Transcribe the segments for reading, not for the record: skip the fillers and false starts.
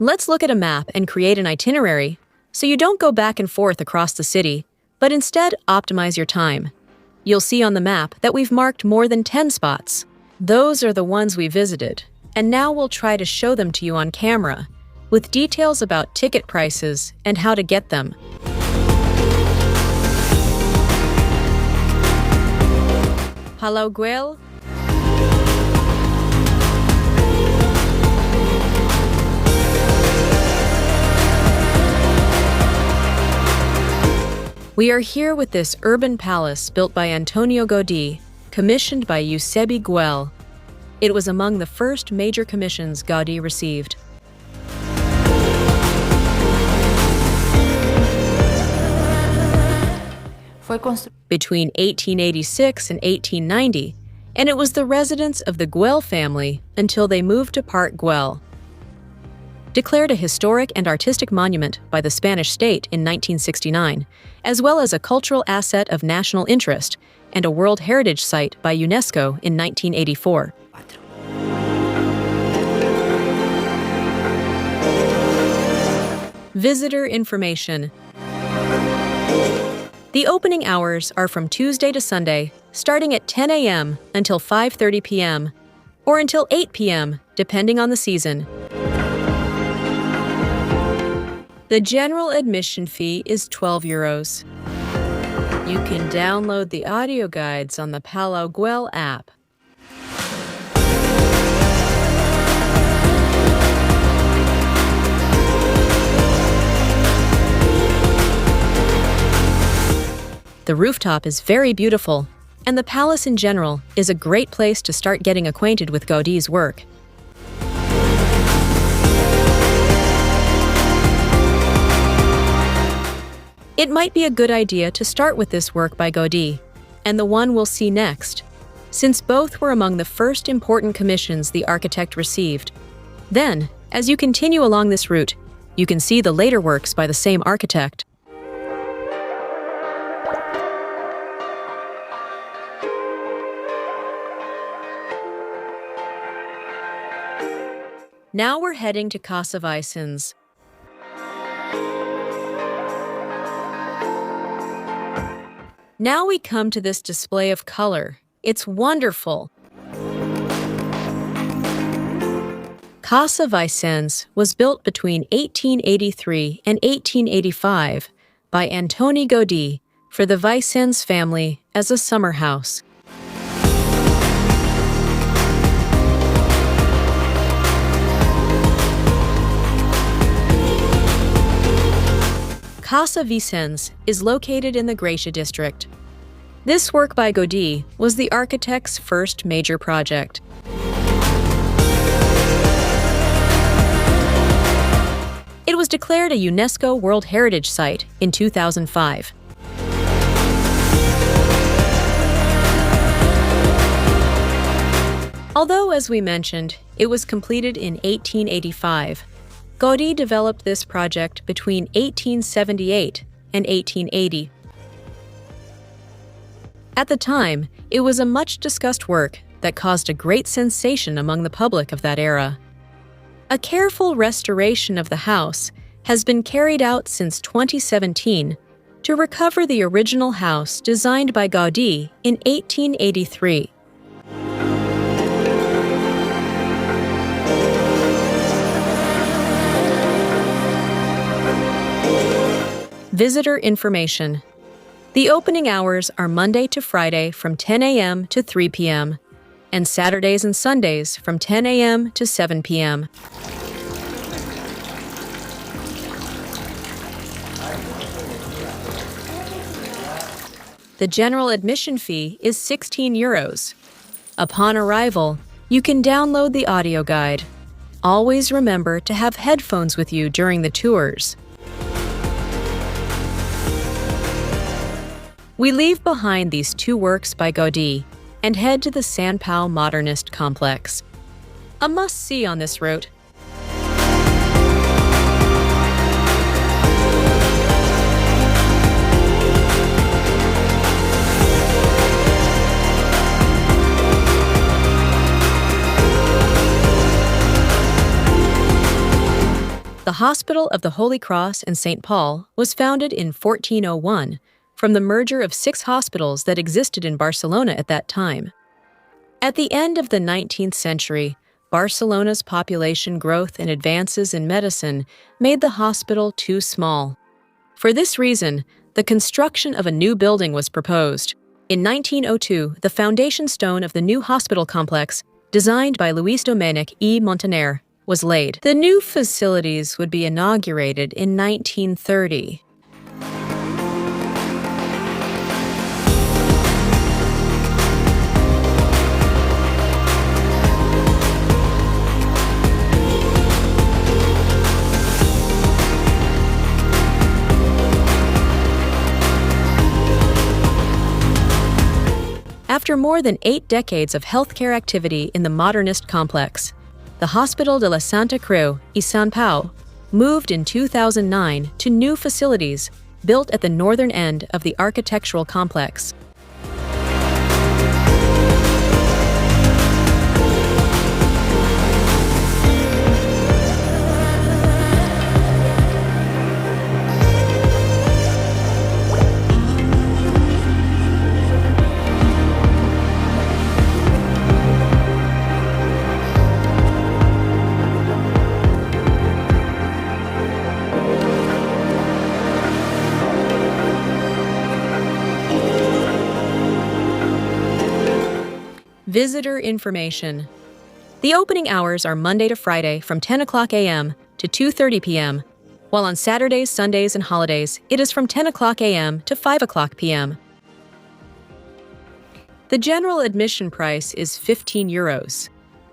Let's look at a map and create an itinerary so you don't go back and forth across the city, but instead optimize your time. You'll see on the map that we've marked more than 10 spots. Those are the ones we visited, and now we'll try to show them to you on camera, with details about ticket prices and how to get them. Palau Güell. We are here with this urban palace built by Antonio Gaudí, commissioned by Güell. It was among the first major commissions Gaudí received. Between 1886 and 1890, and it was the residence of the Güell family until they moved to Park Güell. Declared a historic and artistic monument by the Spanish state in 1969, as well as a cultural asset of national interest and a World Heritage Site by UNESCO in 1984. Visitor information. The opening hours are from Tuesday to Sunday, starting at 10 a.m. until 5:30 p.m., or until 8 p.m., depending on the season. The general admission fee is €12. You can download the audio guides on the Palau Güell app. The rooftop is very beautiful, and the palace in general is a great place to start getting acquainted with Gaudí's work. It might be a good idea to start with this work by Gaudí, and the one we'll see next, since both were among the first important commissions the architect received. Then, as you continue along this route, you can see the later works by the same architect. Now we're heading to Casa Vicens. Now we come to this display of color. It's wonderful. Casa Vicens was built between 1883 and 1885 by Antoni Gaudí for the Vicens family as a summer house. Casa Vicens is located in the Gracia district. This work by Gaudí was the architect's first major project. It was declared a UNESCO World Heritage Site in 2005. Although, as we mentioned, it was completed in 1885, Gaudí developed this project between 1878 and 1880. At the time, it was a much-discussed work that caused a great sensation among the public of that era. A careful restoration of the house has been carried out since 2017 to recover the original house designed by Gaudí in 1883. Visitor information. The opening hours are Monday to Friday from 10 a.m. to 3 p.m. and Saturdays and Sundays from 10 a.m. to 7 p.m. The general admission fee is €16. Upon arrival, you can download the audio guide. Always remember to have headphones with you during the tours. We leave behind these two works by Gaudí and head to the Sant Modernist complex. A must-see on this route. The Hospital of the Holy Cross in St. Paul was founded in 1401 from the merger of 6 hospitals that existed in Barcelona at that time. At the end of the 19th century, Barcelona's population growth and advances in medicine made the hospital too small. For this reason, the construction of a new building was proposed. In 1902, the foundation stone of the new hospital complex, designed by Luis Domènech i Montaner, was laid. The new facilities would be inaugurated in 1930. After more than 8 decades of healthcare activity in the Modernist complex, the Hospital de la Santa Creu i Sant Pau moved in 2009 to new facilities built at the northern end of the architectural complex. Visitor information. The opening hours are Monday to Friday from 10 o'clock a.m. to 2:30 p.m., while on Saturdays, Sundays, and holidays, it is from 10 o'clock a.m. to 5 o'clock p.m. The general admission price is €15.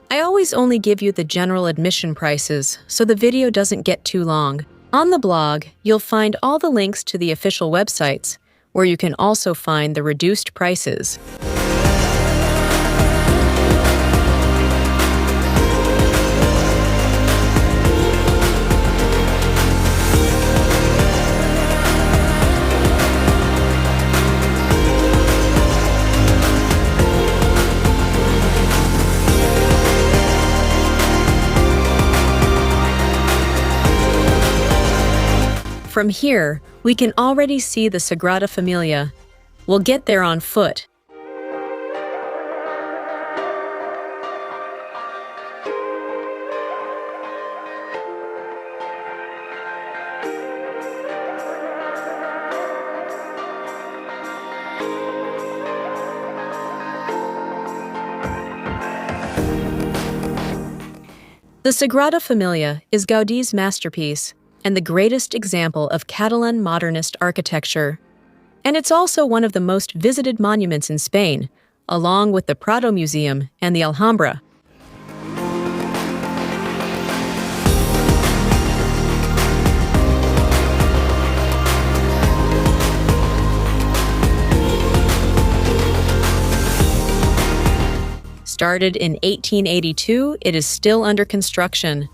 I always only give you the general admission prices, so the video doesn't get too long. On the blog, you'll find all the links to the official websites, where you can also find the reduced prices. From here, we can already see the Sagrada Familia. We'll get there on foot. The Sagrada Familia is Gaudí's masterpiece and the greatest example of Catalan modernist architecture. And it's also one of the most visited monuments in Spain, along with the Prado Museum and the Alhambra. Started in 1882, it is still under construction.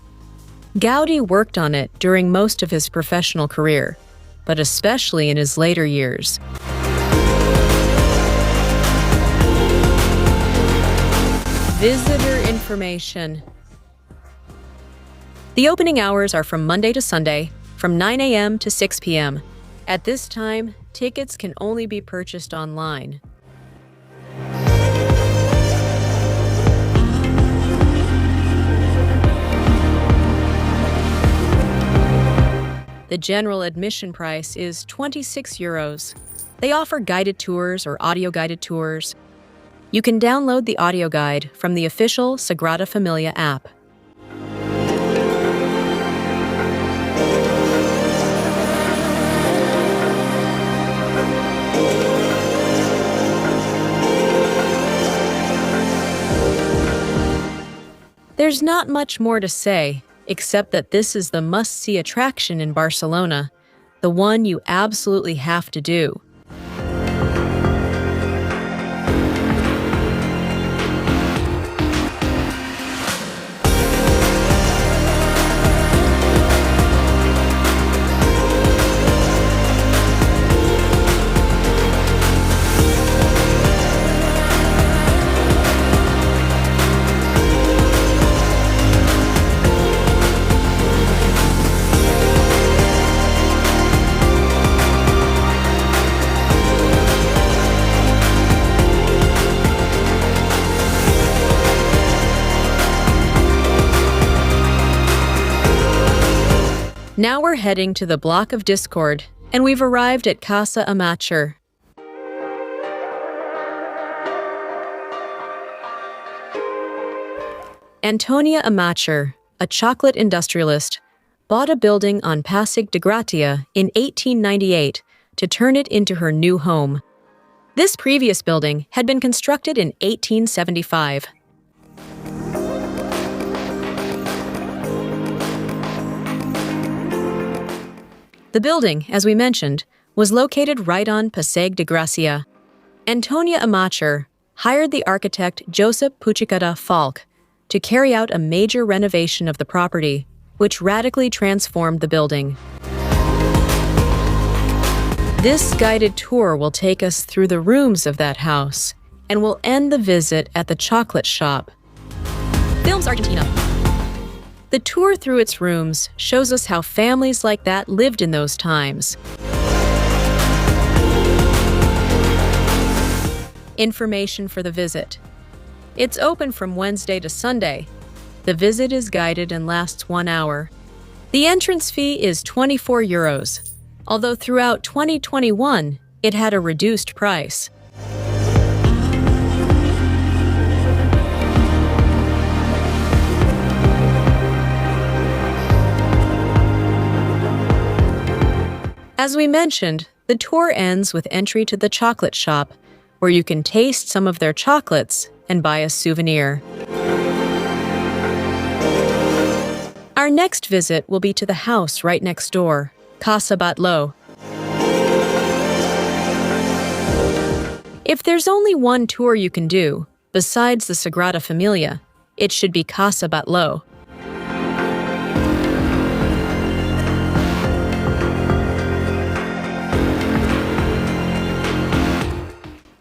Gaudí worked on it during most of his professional career, but especially in his later years. Visitor information. The opening hours are from Monday to Sunday, from 9 a.m. to 6 p.m. At this time, tickets can only be purchased online. The general admission price is €26. They offer guided tours or audio-guided tours. You can download the audio guide from the official Sagrada Familia app. There's not much more to say, except that this is the must-see attraction in Barcelona, the one you absolutely have to do. Now we're heading to the block of discord, and we've arrived at Casa Amatller. Antonia Amatller, a chocolate industrialist, bought a building on Pasig de Gracia in 1898 to turn it into her new home. This previous building had been constructed in 1875. The building, as we mentioned, was located right on Pasig de Gracia. Antonia Amatller hired the architect Josep Puigcercada Falk to carry out a major renovation of the property, which radically transformed the building. This guided tour will take us through the rooms of that house, and will end the visit at the chocolate shop. Films Argentina. The tour through its rooms shows us how families like that lived in those times. Information for the visit. It's open from Wednesday to Sunday. The visit is guided and lasts 1 hour. The entrance fee is 24 euros, although throughout 2021, it had a reduced price. As we mentioned, the tour ends with entry to the chocolate shop, where you can taste some of their chocolates and buy a souvenir. Our next visit will be to the house right next door, Casa Batlló. If there's only one tour you can do, besides the Sagrada Familia, it should be Casa Batlló.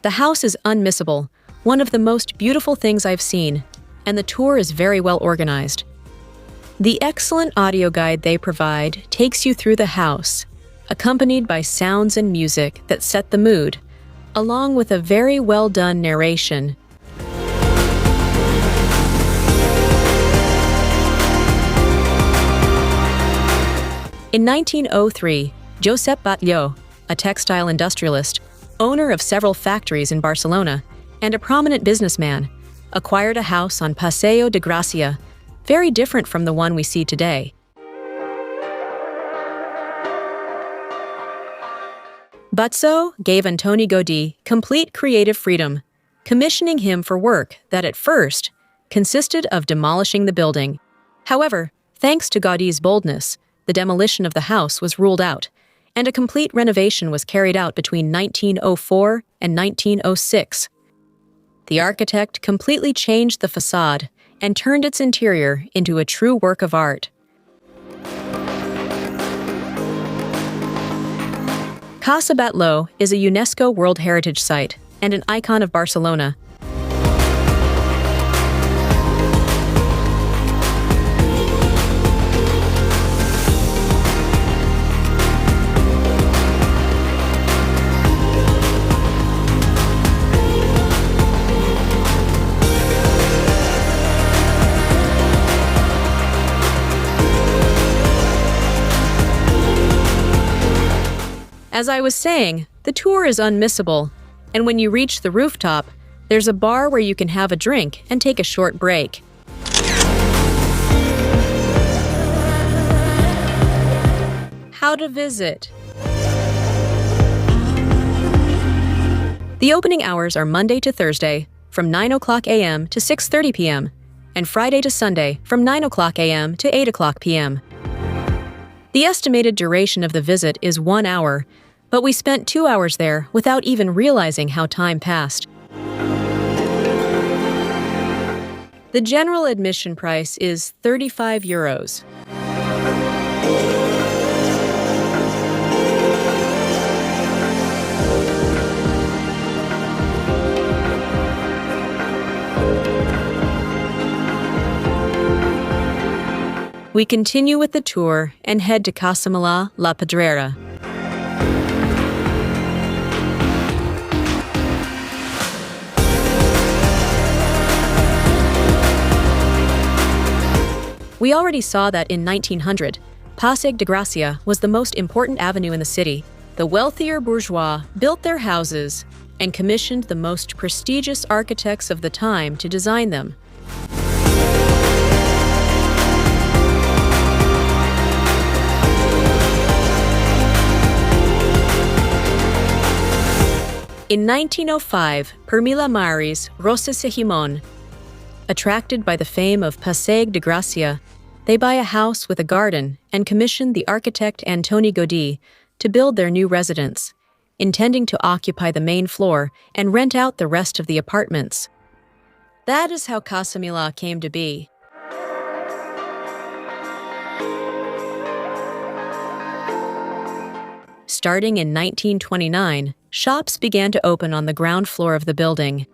The house is unmissable, one of the most beautiful things I've seen, and the tour is very well organized. The excellent audio guide they provide takes you through the house, accompanied by sounds and music that set the mood, along with a very well-done narration. In 1903, Josep Batlló, a textile industrialist, owner of several factories in Barcelona, and a prominent businessman, acquired a house on Paseo de Gracia, very different from the one we see today. Batlló gave Antoni Gaudí complete creative freedom, commissioning him for work that at first consisted of demolishing the building. However, thanks to Gaudí's boldness, the demolition of the house was ruled out, and a complete renovation was carried out between 1904 and 1906. The architect completely changed the facade and turned its interior into a true work of art. Casa Batlló is a UNESCO World Heritage Site and an icon of Barcelona. As I was saying, the tour is unmissable, and when you reach the rooftop, there's a bar where you can have a drink and take a short break. How to visit. The opening hours are Monday to Thursday from 9 o'clock a.m. to 6:30 p.m. and Friday to Sunday from 9 o'clock a.m. to 8 o'clock p.m. The estimated duration of the visit is 1 hour, but we spent 2 hours there without even realizing how time passed. The general admission price is 35 euros. We continue with the tour and head to Casa Milà La Pedrera. We already saw that in 1900, Passeig de Gràcia was the most important avenue in the city. The wealthier bourgeois built their houses and commissioned the most prestigious architects of the time to design them. In 1905, Permila Maris Rosa Sehimon, attracted by the fame of Passeig de Gràcia, they buy a house with a garden and commission the architect Antoni Gaudí to build their new residence, intending to occupy the main floor and rent out the rest of the apartments. That is how Casa Milà came to be. Starting in 1929, shops began to open on the ground floor of the building.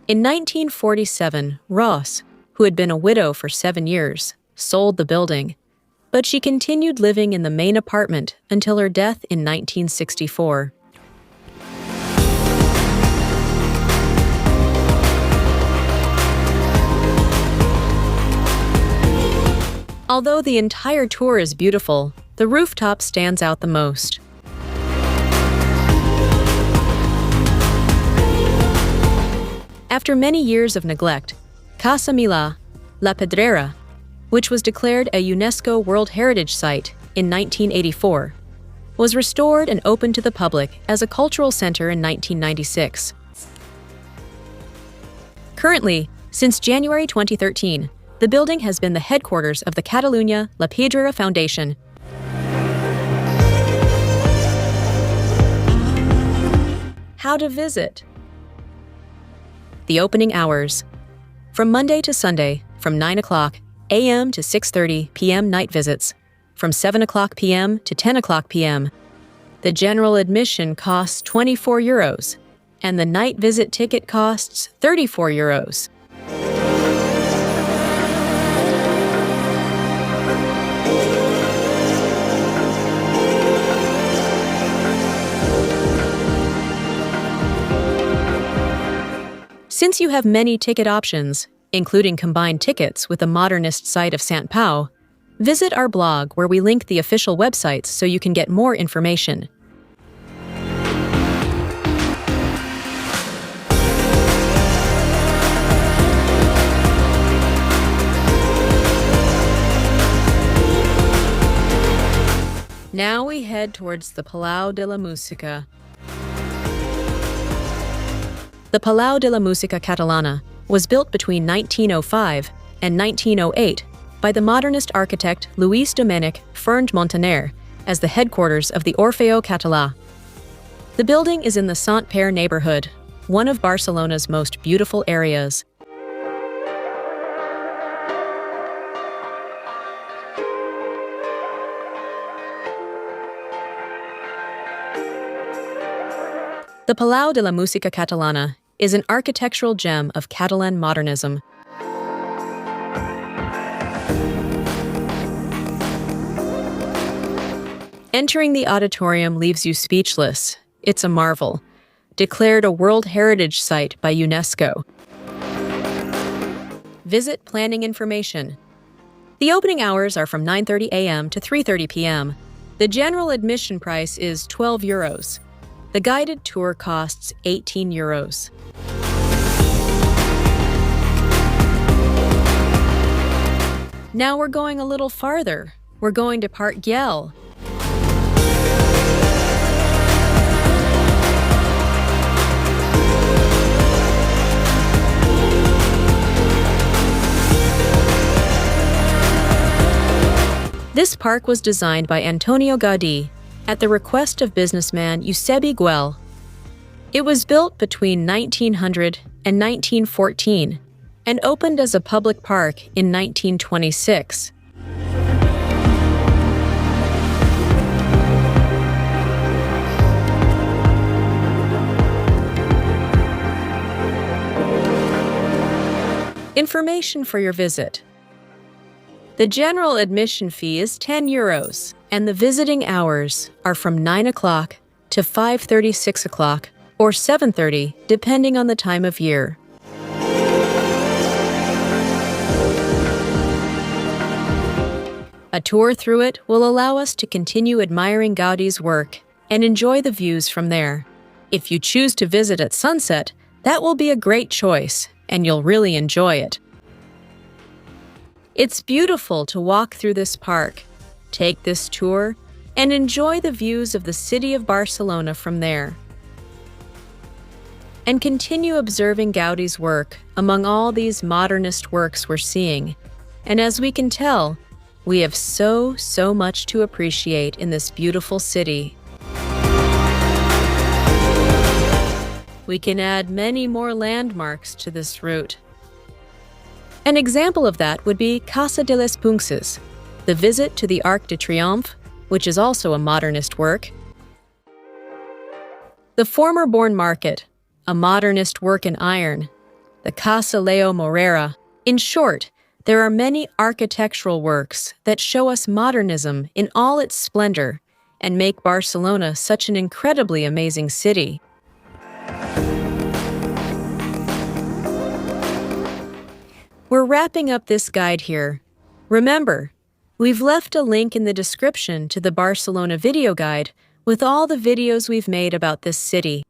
In 1947, Ross, who had been a widow for 7 years, sold the building, but she continued living in the main apartment until her death in 1964. Although the entire tour is beautiful, the rooftop stands out the most. After many years of neglect, Casa Milà, La Pedrera, which was declared a UNESCO World Heritage Site in 1984, was restored and opened to the public as a cultural center in 1996. Currently, since January 2013, the building has been the headquarters of the Catalunya La Pedrera Foundation. How to visit. The opening hours. From Monday to Sunday, from 9 o'clock a.m. to 6:30 p.m. night visits, from 7 o'clock p.m. to 10 o'clock p.m. The general admission costs €24, and the night visit ticket costs €34. Since you have many ticket options, including combined tickets with the Modernist site of Sant Pau, visit our blog where we link the official websites so you can get more information. Now we head towards the Palau de la Música. The Palau de la Música Catalana was built between 1905 and 1908 by the modernist architect Lluís Domènech Ferns Montaner as the headquarters of the Orfeó Català. The building is in the Sant neighborhood, one of Barcelona's most beautiful areas. The Palau de la Música Catalana is an architectural gem of Catalan modernism. Entering the auditorium leaves you speechless. It's a marvel, declared a World Heritage Site by UNESCO. Visit planning information. The opening hours are from 9:30 a.m. to 3:30 p.m. The general admission price is €12. The guided tour costs €18. Now we're going a little farther. We're going to Park Güell. This park was designed by Antonio Gaudí at the request of businessman Eusebi Güell. It was built between 1900 and 1914 and opened as a public park in 1926. Information for your visit. The general admission fee is €10, and the visiting hours are from 9 o'clock to 5:30, 6 o'clock, or 7:30, depending on the time of year. A tour through it will allow us to continue admiring Gaudi's work and enjoy the views from there. If you choose to visit at sunset, that will be a great choice, and you'll really enjoy it. It's beautiful to walk through this park, take this tour, and enjoy the views of the city of Barcelona from there. And continue observing Gaudi's work among all these modernist works we're seeing. And as we can tell, we have so much to appreciate in this beautiful city. We can add many more landmarks to this route. An example of that would be Casa de les Punxes, the visit to the Arc de Triomphe, which is also a modernist work. The former Born Market, a modernist work in iron. The Casa Leo Morera. In short, there are many architectural works that show us modernism in all its splendor and make Barcelona such an incredibly amazing city. We're wrapping up this guide here. Remember, we've left a link in the description to the Barcelona video guide with all the videos we've made about this city.